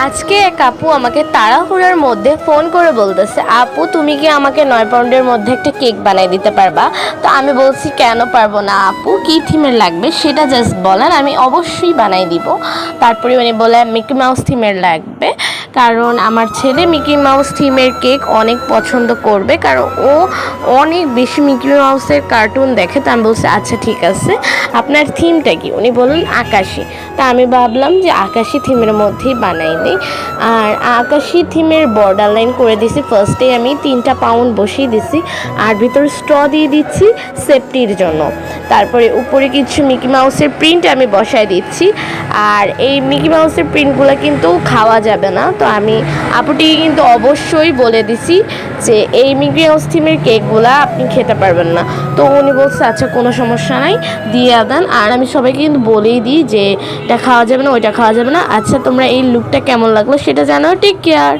আজকে এক আপু আমাকে তাড়াহুড়োর মধ্যে ফোন করে বলতেছে, আপু তুমি কি আমাকে 9 পাউন্ডের মধ্যে একটা কেক বানিয়ে দিতে পারবা? তো আমি বলছি কেন পারবো না আপু, কী থিমের লাগবে সেটা জাস্ট বলেন, আমি অবশ্যই বানাই দিব। তারপরে উনি বলে মিকি মাউস থিমের লাগবে, কারণ আমার ছেলে মিকি মাউস থিমের কেক অনেক পছন্দ করবে, কারণ ও অনেক বেশি মিকি মাউসের কার্টুন দেখে। তো আমি বলছি আচ্ছা ঠিক আছে, আপনার থিমটা কি? উনি বললেন আকাশি। তা আমি ভাবলাম যে আকাশি থিমের মধ্যেই বানাই নিই। আর আকাশি থিমের বর্ডার লাইন করে দিছি। ফার্স্টে আমি 3 পাউন্ড বসিয়ে দিছি, আর ভিতরে স্ট্র দিয়ে দিচ্ছি সেফটির জন্য। তারপরে উপরে কিছু মিকি মাউসের প্রিন্ট আমি বসায় দিচ্ছি। আর এই মিকি মাউসের প্রিন্টগুলো কিন্তু খাওয়া যাবে না, তো আমি আপুটিকে কিন্তু অবশ্যই বলে দিছি যে এই মিকি মাউস থিমের কেকগুলো আপনি খেতে পারবেন না। তো উনি বলছে আচ্ছা কোনো সমস্যা নাই, দিয়ে দেন। আর আমি সবাইকে কিন্তু বলেই দিই যে এটা খাওয়া যাবে না, ওইটা খাওয়া যাবে না। আচ্ছা তোমরা এই লুকটা কেমন লাগলো সেটা জানাও। Take care.